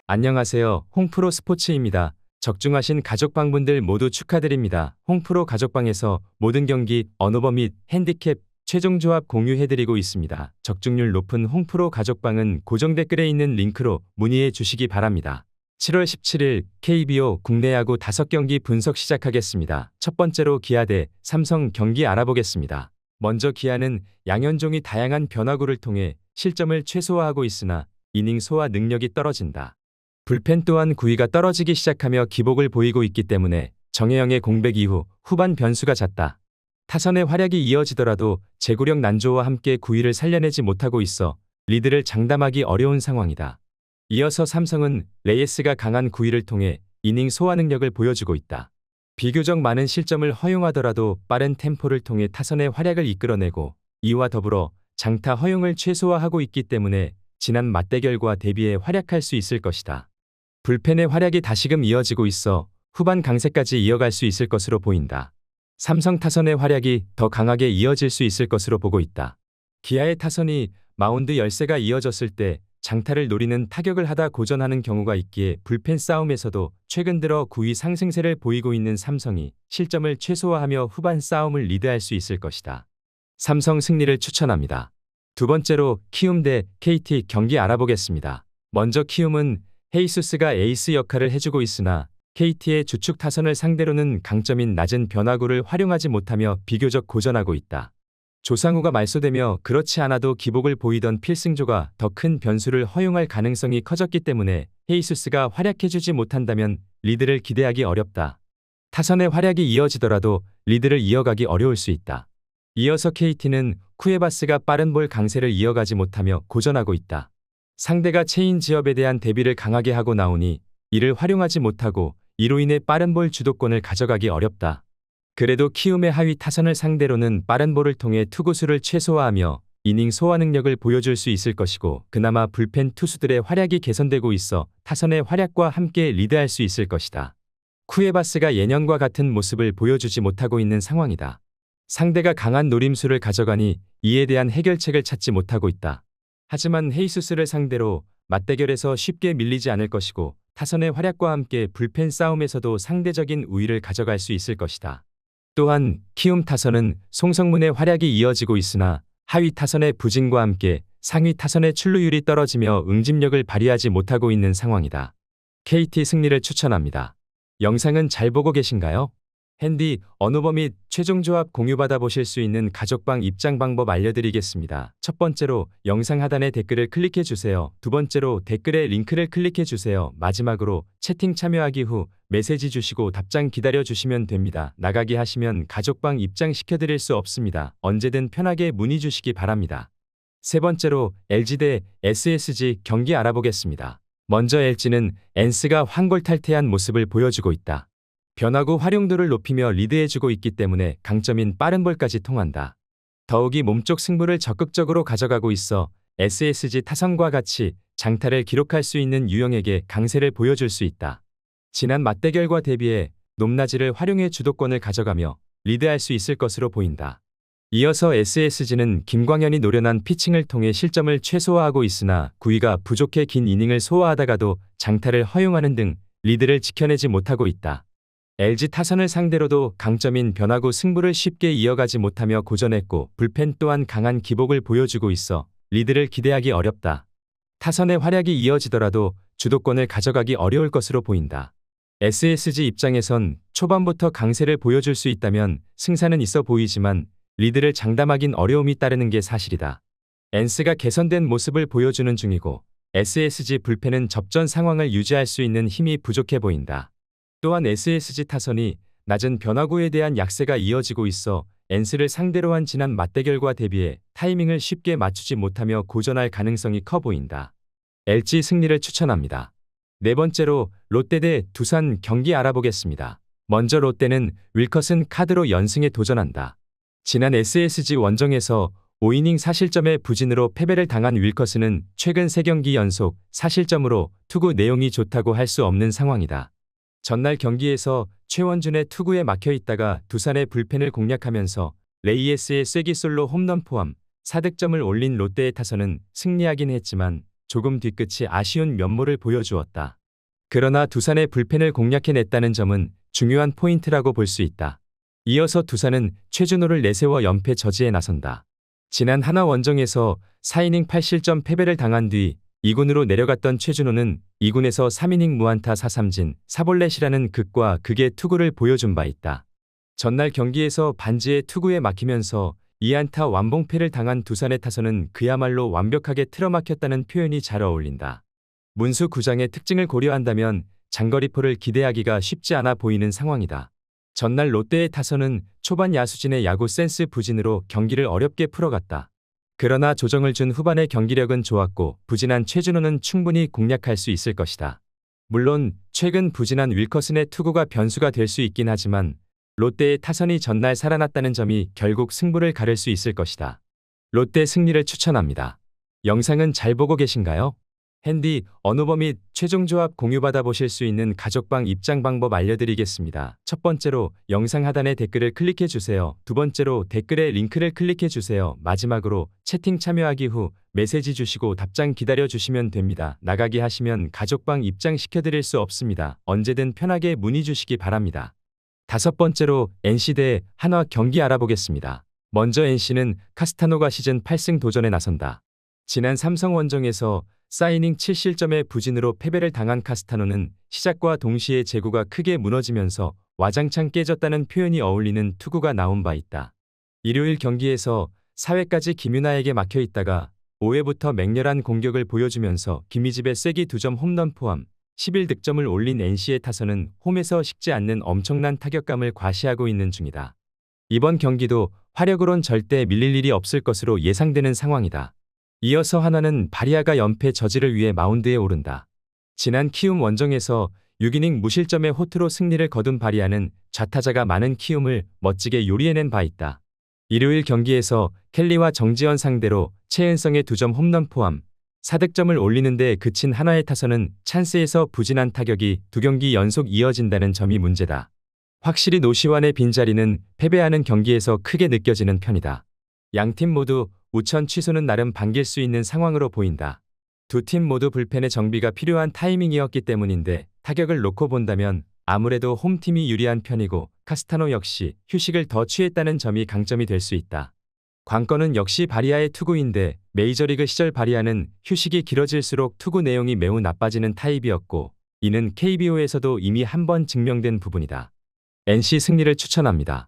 안녕하세요. 홍프로 스포츠입니다. 적중하신 가족방분들 모두 축하드립니다. 홍프로 가족방에서 모든 경기, 언오버 및 핸디캡, 최종 조합 공유해드리고 있습니다. 적중률 높은 홍프로 가족방은 고정 댓글에 있는 링크로 문의해 주시기 바랍니다. 7월 17일 KBO 국내 야구 5경기 분석 시작하겠습니다. 첫 번째로 기아 대 삼성 경기 알아보겠습니다. 먼저 기아는 양현종이 다양한 변화구를 통해 실점을 최소화하고 있으나 이닝 소화 능력이 떨어진다. 불펜 또한 구위가 떨어지기 시작하며 기복을 보이고 있기 때문에 정혜영의 공백 이후 후반 변수가 잦다. 타선의 활약이 이어지더라도 제구력 난조와 함께 구위를 살려내지 못하고 있어 리드를 장담하기 어려운 상황이다. 이어서 삼성은 레이스가 강한 구위를 통해 이닝 소화 능력을 보여주고 있다. 비교적 많은 실점을 허용하더라도 빠른 템포를 통해 타선의 활약을 이끌어내고 이와 더불어 장타 허용을 최소화하고 있기 때문에 지난 맞대결과 대비해 활약할 수 있을 것이다. 불펜의 활약이 다시금 이어지고 있어 후반 강세까지 이어갈 수 있을 것으로 보인다. 삼성 타선의 활약이 더 강하게 이어질 수 있을 것으로 보고 있다. 기아의 타선이 마운드 열세가 이어졌을 때 장타를 노리는 타격을 하다 고전하는 경우가 있기에 불펜 싸움에서도 최근 들어 구위 상승세를 보이고 있는 삼성이 실점을 최소화하며 후반 싸움을 리드할 수 있을 것이다. 삼성 승리를 추천합니다. 두 번째로 키움 대 KT 경기 알아보겠습니다. 먼저 키움은 헤이수스가 에이스 역할을 해주고 있으나 KT의 주축 타선을 상대로는 강점인 낮은 변화구를 활용하지 못하며 비교적 고전하고 있다. 조상우가 말소되며 그렇지 않아도 기복을 보이던 필승조가 더 큰 변수를 허용할 가능성이 커졌기 때문에 헤이수스가 활약해주지 못한다면 리드를 기대하기 어렵다. 타선의 활약이 이어지더라도 리드를 이어가기 어려울 수 있다. 이어서 KT는 쿠에바스가 빠른 볼 강세를 이어가지 못하며 고전하고 있다. 상대가 체인지업에 대한 대비를 강하게 하고 나오니 이를 활용하지 못하고 이로 인해 빠른 볼 주도권을 가져가기 어렵다. 그래도 키움의 하위 타선을 상대로는 빠른 볼을 통해 투구수를 최소화하며 이닝 소화 능력을 보여줄 수 있을 것이고 그나마 불펜 투수들의 활약이 개선되고 있어 타선의 활약과 함께 리드할 수 있을 것이다. 쿠에바스가 예년과 같은 모습을 보여주지 못하고 있는 상황이다. 상대가 강한 노림수를 가져가니 이에 대한 해결책을 찾지 못하고 있다. 하지만 헤이수스를 상대로 맞대결에서 쉽게 밀리지 않을 것이고 타선의 활약과 함께 불펜 싸움에서도 상대적인 우위를 가져갈 수 있을 것이다. 또한 키움 타선은 송성문의 활약이 이어지고 있으나 하위 타선의 부진과 함께 상위 타선의 출루율이 떨어지며 응집력을 발휘하지 못하고 있는 상황이다. KT 승리를 추천합니다. 영상은 잘 보고 계신가요? 핸디, 언오버 및 최종 조합 공유받아 보실 수 있는 가족방 입장 방법 알려드리겠습니다. 첫 번째로 영상 하단에 댓글을 클릭해 주세요. 두 번째로 댓글에 링크를 클릭해 주세요. 마지막으로 채팅 참여하기 후 메시지 주시고 답장 기다려 주시면 됩니다. 나가기 하시면 가족방 입장 시켜드릴 수 없습니다. 언제든 편하게 문의 주시기 바랍니다. 세 번째로 LG 대 SSG 경기 알아보겠습니다. 먼저 LG는 엔스가 황골 탈퇴한 모습을 보여주고 있다. 변화구 활용도를 높이며 리드해주고 있기 때문에 강점인 빠른 볼까지 통한다. 더욱이 몸쪽 승부를 적극적으로 가져가고 있어 SSG 타선과 같이 장타를 기록할 수 있는 유형에게 강세를 보여줄 수 있다. 지난 맞대결과 대비해 높낮이를 활용해 주도권을 가져가며 리드할 수 있을 것으로 보인다. 이어서 SSG는 김광현이 노련한 피칭을 통해 실점을 최소화하고 있으나 구위가 부족해 긴 이닝을 소화하다가도 장타를 허용하는 등 리드를 지켜내지 못하고 있다. LG 타선을 상대로도 강점인 변화구 승부를 쉽게 이어가지 못하며 고전했고 불펜 또한 강한 기복을 보여주고 있어 리드를 기대하기 어렵다. 타선의 활약이 이어지더라도 주도권을 가져가기 어려울 것으로 보인다. SSG 입장에선 초반부터 강세를 보여줄 수 있다면 승산은 있어 보이지만 리드를 장담하긴 어려움이 따르는 게 사실이다. 엔스가 개선된 모습을 보여주는 중이고 SSG 불펜은 접전 상황을 유지할 수 있는 힘이 부족해 보인다. 또한 SSG 타선이 낮은 변화구에 대한 약세가 이어지고 있어 엔스를 상대로 한 지난 맞대결과 대비해 타이밍을 쉽게 맞추지 못하며 고전할 가능성이 커 보인다. LG 승리를 추천합니다. 네 번째로 롯데 대 두산 경기 알아보겠습니다. 먼저 롯데는 윌커슨 카드로 연승에 도전한다. 지난 SSG 원정에서 5이닝 4실점의 부진으로 패배를 당한 윌커슨은 최근 3경기 연속 4실점으로 투구 내용이 좋다고 할 수 없는 상황이다. 전날 경기에서 최원준의 투구에 막혀있다가 두산의 불펜을 공략하면서 레이에스의 쐐기 솔로 홈런 포함 4득점을 올린 롯데의 타선은 승리하긴 했지만 조금 뒤끝이 아쉬운 면모를 보여주었다. 그러나 두산의 불펜을 공략해냈다는 점은 중요한 포인트라고 볼 수 있다. 이어서 두산은 최준호를 내세워 연패 저지에 나선다. 지난 하나 원정에서 4이닝 8실점 패배를 당한 뒤 2군으로 내려갔던 최준호는 2군에서 3이닝 무안타 4삼진 4볼넷이라는 극과 극의 투구를 보여준 바 있다. 전날 경기에서 반지의 투구에 막히면서 2안타 완봉패를 당한 두산의 타선은 그야말로 완벽하게 틀어막혔다는 표현이 잘 어울린다. 문수 구장의 특징을 고려한다면 장거리포를 기대하기가 쉽지 않아 보이는 상황이다. 전날 롯데의 타선은 초반 야수진의 야구 센스 부진으로 경기를 어렵게 풀어갔다. 그러나 조정을 준 후반의 경기력은 좋았고 부진한 최준호는 충분히 공략할 수 있을 것이다. 물론 최근 부진한 윌커슨의 투구가 변수가 될 수 있긴 하지만 롯데의 타선이 전날 살아났다는 점이 결국 승부를 가를 수 있을 것이다. 롯데 승리를 추천합니다. 영상은 잘 보고 계신가요? 핸디, 언어버 및 최종 조합 공유받아 보실 수 있는 가족방 입장 방법 알려드리겠습니다. 첫 번째로 영상 하단의 댓글을 클릭해 주세요. 두 번째로 댓글에 링크를 클릭해 주세요. 마지막으로 채팅 참여하기 후 메시지 주시고 답장 기다려 주시면 됩니다. 나가기 하시면 가족방 입장시켜 드릴 수 없습니다. 언제든 편하게 문의 주시기 바랍니다. 다섯 번째로 NC 대 한화 경기 알아보겠습니다. 먼저 NC는 카스타노가 시즌 8승 도전에 나선다. 지난 삼성 원정에서 4이닝 7실점의 부진으로 패배를 당한 카스타노는 시작과 동시에 제구가 크게 무너지면서 와장창 깨졌다는 표현이 어울리는 투구가 나온 바 있다. 일요일 경기에서 4회까지 김윤아에게 막혀 있다가 5회부터 맹렬한 공격을 보여주면서 김희집의 쐐기 2점 홈런 포함 11득점을 올린 NC의 타선은 홈에서 식지 않는 엄청난 타격감을 과시하고 있는 중이다. 이번 경기도 화력으론 절대 밀릴 일이 없을 것으로 예상되는 상황이다. 이어서 하나는 바리아가 연패 저지를 위해 마운드에 오른다. 지난 키움 원정에서 6이닝 무실점의 호투로 승리를 거둔 바리아는 좌타자가 많은 키움을 멋지게 요리해낸 바 있다. 일요일 경기에서 켈리와 정지현 상대로 최은성의 2점 홈런 포함 4득점을 올리는 데 그친 한화의 타선은 찬스에서 부진한 타격이 2경기 연속 이어진다는 점이 문제다. 확실히 노시환의 빈자리는 패배하는 경기에서 크게 느껴지는 편이다. 양팀 모두 우천 취소는 나름 반길 수 있는 상황으로 보인다. 두 팀 모두 불펜의 정비가 필요한 타이밍이었기 때문인데 타격을 놓고 본다면 아무래도 홈팀이 유리한 편이고 카스타노 역시 휴식을 더 취했다는 점이 강점이 될 수 있다. 관건은 역시 바리아의 투구인데 메이저리그 시절 바리아는 휴식이 길어질수록 투구 내용이 매우 나빠지는 타입이었고 이는 KBO에서도 이미 한 번 증명된 부분이다. NC 승리를 추천합니다.